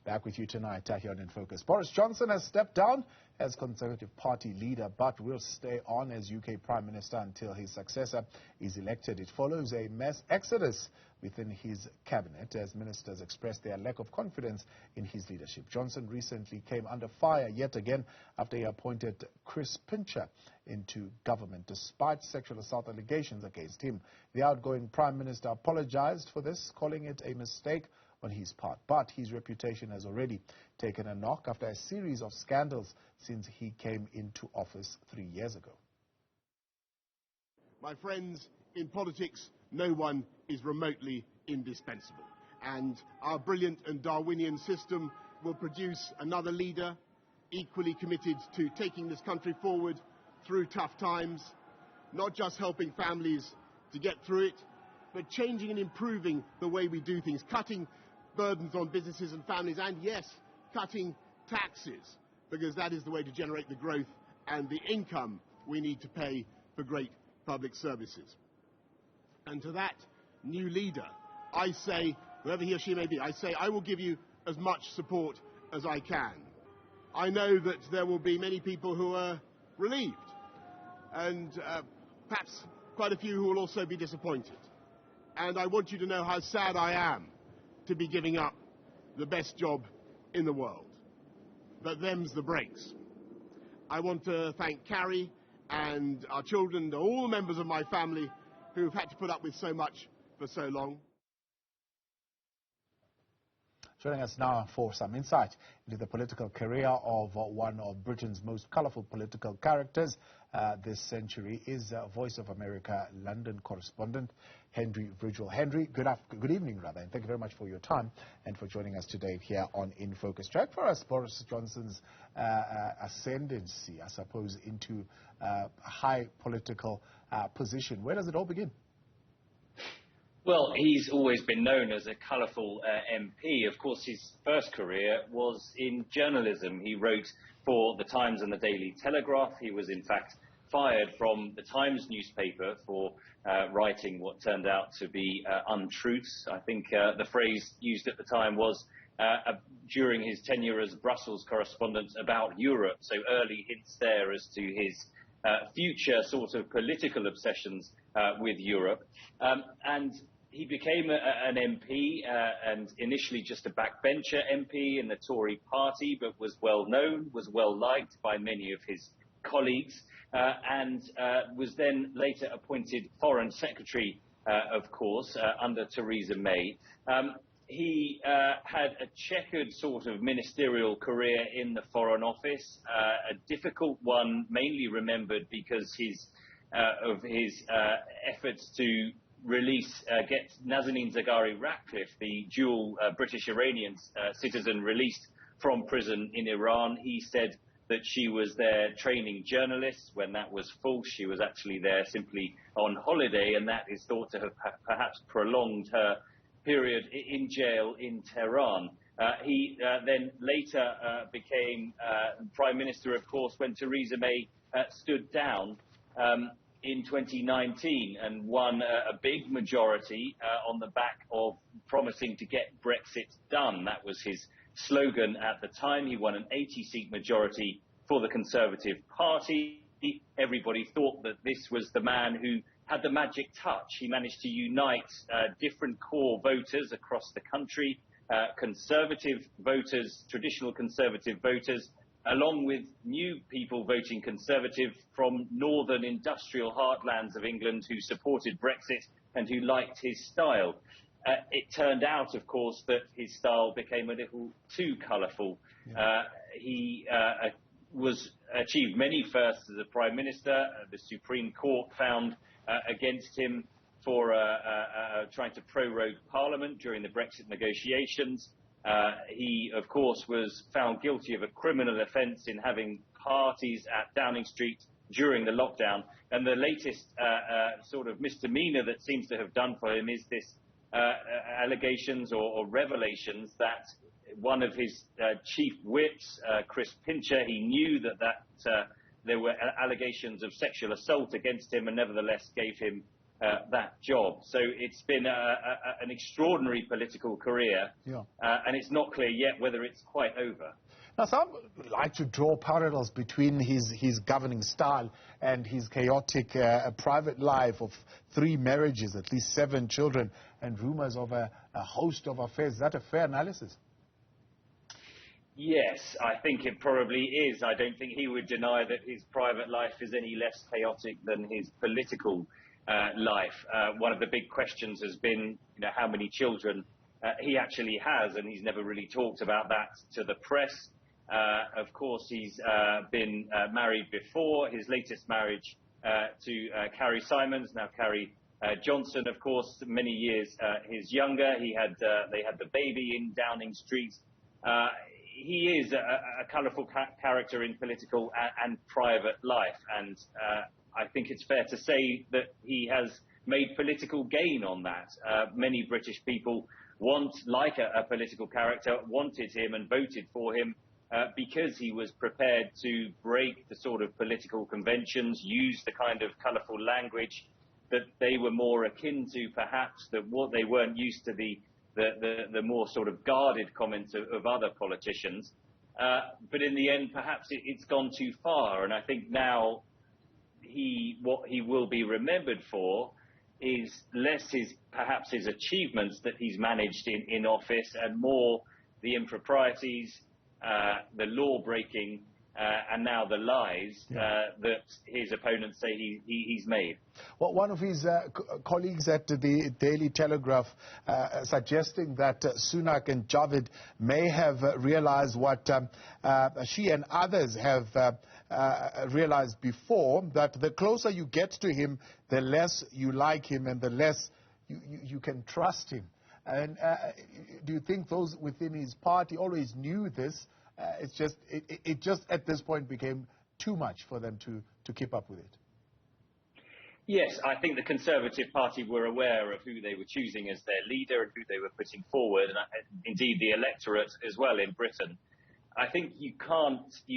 Back with you tonight here on In Focus. Boris Johnson has stepped down as Conservative Party leader, but will stay on as UK Prime Minister until his successor is elected. It follows a mass exodus within his cabinet as ministers expressed their lack of confidence in his leadership. Johnson recently came under fire yet again after he appointed Chris Pincher into government, despite sexual assault allegations against him. The outgoing Prime Minister apologized for this, calling it a mistake on his part. But his reputation has already taken a knock after a series of scandals since he came into office 3 years ago. My friends, in politics, no one is remotely indispensable. And our brilliant and Darwinian system will produce another leader equally committed to taking this country forward through tough times, not just helping families to get through it, but changing and improving the way we do things, cutting burdens on businesses and families, and yes, cutting taxes, because that is the way to generate the growth and the income we need to pay for great public services. And to that new leader, I say, whoever he or she may be, I say I will give you as much support as I can. I know that there will be many people who are relieved, and perhaps quite a few who will also be disappointed. And I want you to know how sad I am to be giving up the best job in the world. But them's the breaks. I want to thank Carrie and our children and all the members of my family who've had to put up with so much for so long. Joining us now for some insight into the political career of one of Britain's most colourful political characters this century is Voice of America London correspondent Ridgwell. Henry, good evening, and thank you very much for your time and for joining us today here on In Focus. Track for us Boris Johnson's ascendancy, I suppose, into a high political position. Where does it all begin? Well, he's always been known as a colourful MP. Of course, his first career was in journalism. He wrote for The Times and the Daily Telegraph. He was, in fact, fired from the Times newspaper for writing what turned out to be untruths. I think the phrase used at the time was, during his tenure as Brussels correspondent, about Europe. So early hints there as to his future sort of political obsessions with Europe. And he became an MP and initially just a backbencher MP in the Tory party, but was well known, was well liked by many of his colleagues, and was then later appointed Foreign Secretary, of course, under Theresa May. He had a checkered sort of ministerial career in the Foreign Office, a difficult one, mainly remembered because of his efforts to get Nazanin Zaghari-Ratcliffe, the dual British-Iranian citizen, released from prison in Iran. He said that she was there training journalists when that was false. She was actually there simply on holiday, and that is thought to have perhaps prolonged her period in jail in Tehran. He then later became Prime Minister, of course, when Theresa May stood down in 2019 and won a big majority on the back of promising to get Brexit done. That was his slogan at the time. He won an 80-seat majority for the Conservative Party. Everybody thought that this was the man who had the magic touch. He managed to unite different core voters across the country, conservative voters, traditional conservative voters, along with new people voting Conservative from northern industrial heartlands of England who supported Brexit and who liked his style. It turned out, of course, that his style became a little too colourful. Yeah. He achieved many firsts as a Prime Minister. The Supreme Court found against him for trying to prorogue Parliament during the Brexit negotiations. He, of course, was found guilty of a criminal offence in having parties at Downing Street during the lockdown. And the latest sort of misdemeanour that seems to have done for him is this allegations or revelations that one of his chief whips, Chris Pincher, he knew that there were allegations of sexual assault against him and nevertheless gave him that job. So it's been an extraordinary political career, and it's not clear yet whether it's quite over. Now, some like to draw parallels between his governing style and his chaotic private life of 3 marriages, at least 7 children, and rumors of a host of affairs. Is that a fair analysis? Yes, I think it probably is. I don't think he would deny that his private life is any less chaotic than his political life. One of the big questions has been, how many children he actually has, and he's never really talked about that to the press. Of course, he's been married before. His latest marriage to Carrie Simons, now Carrie Johnson, of course, many years his younger. They had the baby in Downing Street. He is a colourful character in political and private life, and I think it's fair to say that he has made political gain on that. Many British people like a political character, wanted him and voted for him because he was prepared to break the sort of political conventions, use the kind of colourful language that they were more akin to, perhaps, that what they weren't used to the more sort of guarded comments of other politicians. But in the end, perhaps it's gone too far. And I think now what he will be remembered for is less perhaps his achievements that he's managed in office, and more the improprieties, the law breaking, and now the lies that his opponents say he's made. Well, one of his colleagues at the Daily Telegraph suggesting that Sunak and Javid may have realized what she and others have realized before, that the closer you get to him, the less you like him and the less you can trust him. And do you think those within his party always knew this? It just at this point became too much for them to keep up with it. Yes, I think the Conservative Party were aware of who they were choosing as their leader and who they were putting forward, and indeed the electorate as well in Britain. I think you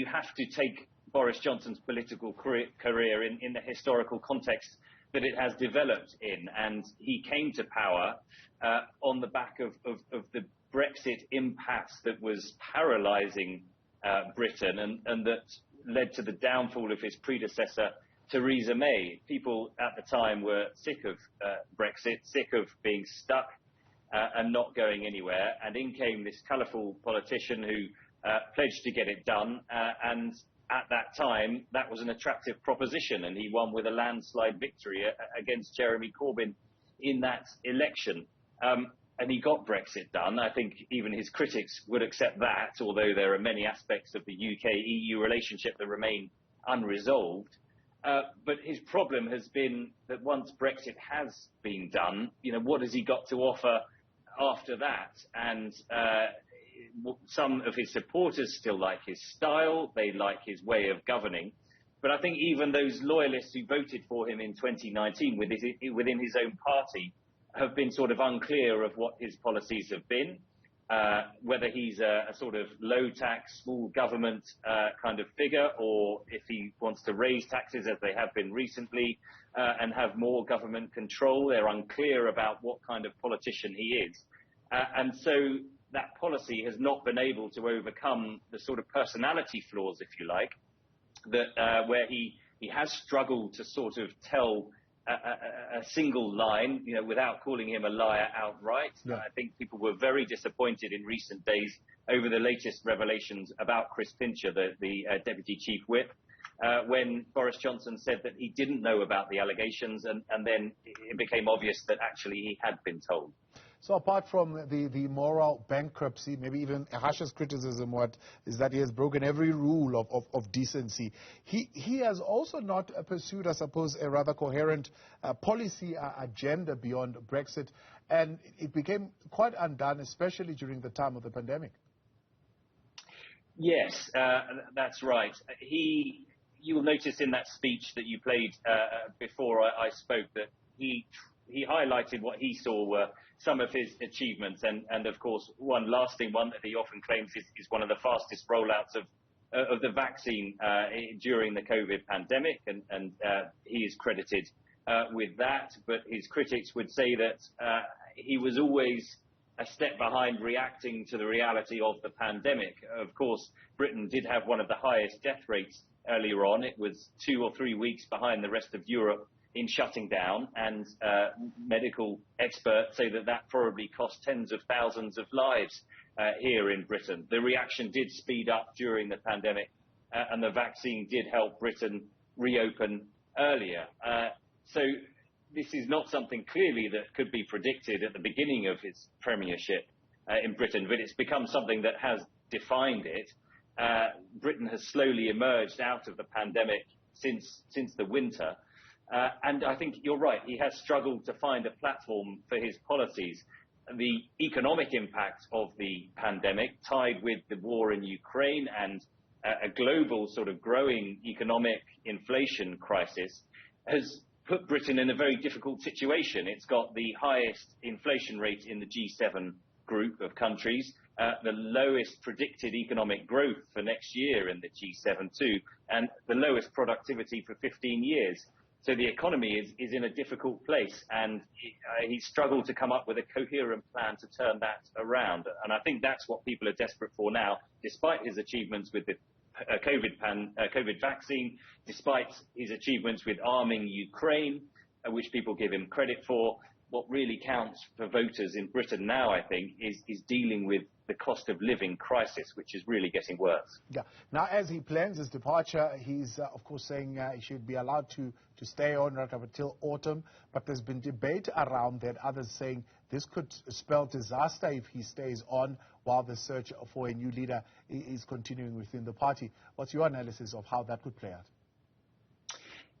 have to take Boris Johnson's political career in the historical context that it has developed in, and he came to power on the back of the Brexit impasse that was paralysing Britain and that led to the downfall of his predecessor, Theresa May. People at the time were sick of Brexit, sick of being stuck and not going anywhere. And in came this colourful politician who pledged to get it done. And at that time, that was an attractive proposition. And he won with a landslide victory against Jeremy Corbyn in that election. And he got Brexit done. I think even his critics would accept that, although there are many aspects of the UK-EU relationship that remain unresolved. But his problem has been that once Brexit has been done, what has he got to offer after that? And some of his supporters still like his style. They like his way of governing. But I think even those loyalists who voted for him in 2019 within his own party have been sort of unclear of what his policies have been, whether he's a sort of low-tax, small government kind of figure, or if he wants to raise taxes as they have been recently and have more government control. They're unclear about what kind of politician he is. And so that policy has not been able to overcome the sort of personality flaws, if you like, that where he has struggled to sort of tell a single line, without calling him a liar outright. Yeah. I think people were very disappointed in recent days over the latest revelations about Chris Pincher, the Deputy Chief Whip, when Boris Johnson said that he didn't know about the allegations, and then it became obvious that actually he had been told. So apart from the moral bankruptcy, maybe even harshest criticism, is that he has broken every rule of decency. He has also not pursued, I suppose, a rather coherent policy agenda beyond Brexit, and it became quite undone, especially during the time of the pandemic. Yes, that's right. You will notice in that speech that you played before I spoke that he highlighted what he saw were some of his achievements, and of course one lasting one that he often claims is one of the fastest rollouts of the vaccine during the COVID pandemic, and he is credited with that, but his critics would say that he was always a step behind reacting to the reality of the pandemic. Of course, Britain did have one of the highest death rates earlier on. It was 2 or 3 weeks behind the rest of Europe in shutting down, and medical experts say that that probably cost tens of thousands of lives here in Britain. The reaction did speed up during the pandemic, and the vaccine did help Britain reopen earlier. So this is not something clearly that could be predicted at the beginning of his premiership in Britain, but it's become something that has defined it. Britain has slowly emerged out of the pandemic since the winter. And I think you're right, he has struggled to find a platform for his policies. The economic impact of the pandemic, tied with the war in Ukraine and a global sort of growing economic inflation crisis, has put Britain in a very difficult situation. It's got the highest inflation rate in the G7 group of countries, the lowest predicted economic growth for next year in the G7 too, and the lowest productivity for 15 years. So the economy is in a difficult place, and he struggled to come up with a coherent plan to turn that around. And I think that's what people are desperate for now, despite his achievements with the COVID vaccine, despite his achievements with arming Ukraine, which people give him credit for. What really counts for voters in Britain now, I think, is dealing with the cost of living crisis, which is really getting worse. Yeah. Now, as he plans his departure, he's, of course, saying he should be allowed to stay on right up until autumn. But there's been debate around that, others saying this could spell disaster if he stays on while the search for a new leader is continuing within the party. What's your analysis of how that could play out?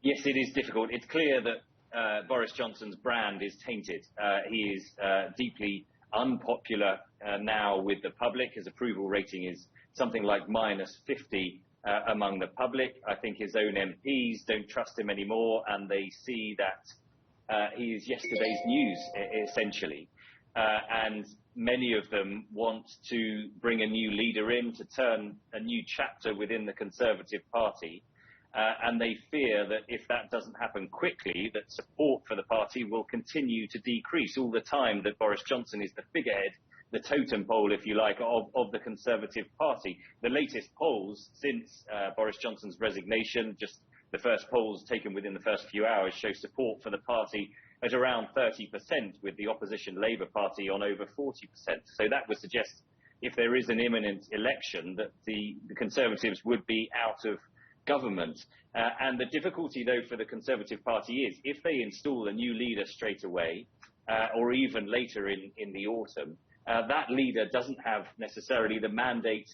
Yes, it is difficult. It's clear that Boris Johnson's brand is tainted. He is deeply unpopular now with the public. His approval rating is something like -50 among the public. I think his own MPs don't trust him anymore, and they see that he is yesterday's news, essentially. And many of them want to bring a new leader in to turn a new chapter within the Conservative Party. And they fear that if that doesn't happen quickly, that support for the party will continue to decrease all the time that Boris Johnson is the figurehead, the totem pole, if you like, of the Conservative Party. The latest polls since Boris Johnson's resignation, just the first polls taken within the first few hours, show support for the party at around 30%, with the opposition Labour Party on over 40%. So that would suggest, if there is an imminent election, that the Conservatives would be out of government. And the difficulty, though, for the Conservative Party is, if they install a new leader straight away, or even later in the autumn, that leader doesn't have necessarily the mandate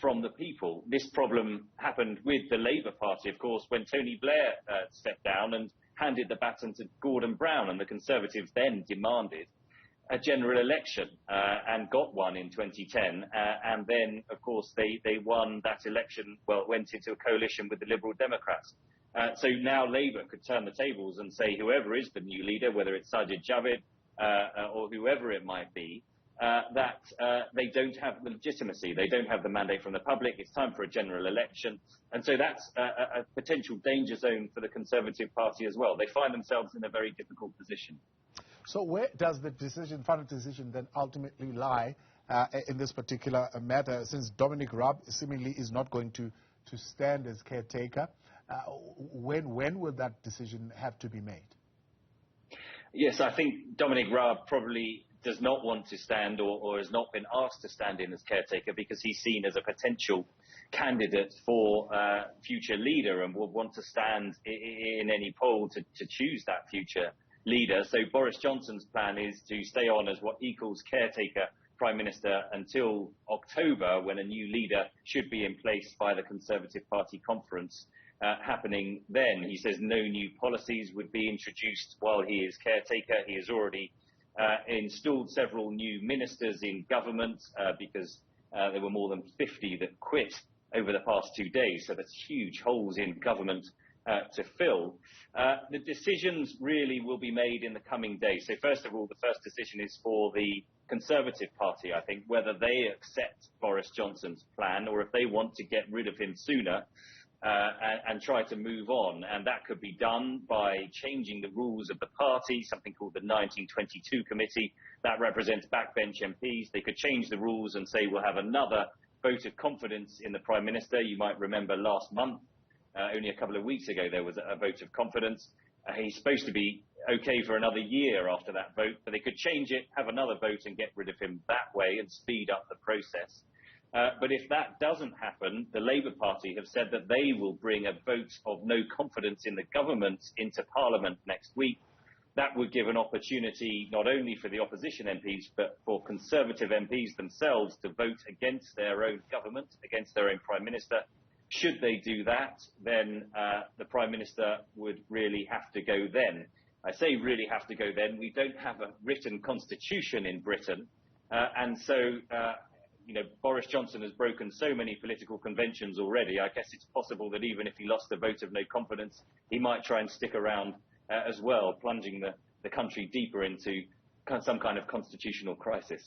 from the people. This problem happened with the Labour Party, of course, when Tony Blair stepped down and handed the baton to Gordon Brown, and the Conservatives then demanded a general election and got one in 2010. And then, of course, they won that election, went into a coalition with the Liberal Democrats. So now Labour could turn the tables and say whoever is the new leader, whether it's Sajid Javid or whoever it might be, that they don't have the legitimacy. They don't have the mandate from the public. It's time for a general election. And so that's a potential danger zone for the Conservative Party as well. They find themselves in a very difficult position. So where does the final decision then ultimately lie in this particular matter, since Dominic Raab seemingly is not going to stand as caretaker? When will that decision have to be made? Yes, I think Dominic Raab probably does not want to stand or has not been asked to stand in as caretaker, because he's seen as a potential candidate for future leader and will want to stand in any poll to choose that future leader. So Boris Johnson's plan is to stay on as what he calls caretaker Prime Minister until October, when a new leader should be in place by the Conservative Party conference happening then. He says no new policies would be introduced while he is caretaker. He has already installed several new ministers in government because there were more than 50 that quit over the past 2 days. So there's huge holes in government to fill. The decisions really will be made in the coming days. So first of all, the first decision is for the Conservative Party, I think, whether they accept Boris Johnson's plan or if they want to get rid of him sooner. and try to move on. And that could be done by changing the rules of the party, something called the 1922 Committee. That represents backbench MPs. They could change the rules and say we'll have another vote of confidence in the Prime Minister. You might remember last month, only a couple of weeks ago, there was a vote of confidence. He's supposed to be okay for another year after that vote, but they could change it, have another vote and get rid of him that way and speed up the process. But if that doesn't happen, the Labour Party have said that they will bring a vote of no confidence in the government into Parliament next week. That would give an opportunity not only for the opposition MPs, but for Conservative MPs themselves to vote against their own government, against their own Prime Minister. Should they do that, then the Prime Minister would really have to go then. I say really have to go then. We don't have a written constitution in Britain, and so Boris Johnson has broken so many political conventions already. I guess it's possible that even if he lost the vote of no confidence, he might try and stick around as well, plunging the country deeper into some kind of constitutional crisis.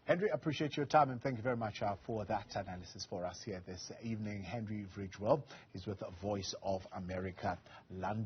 Henry, appreciate your time and thank you very much for that analysis for us here this evening. Henry Ridgwell is with Voice of America, London.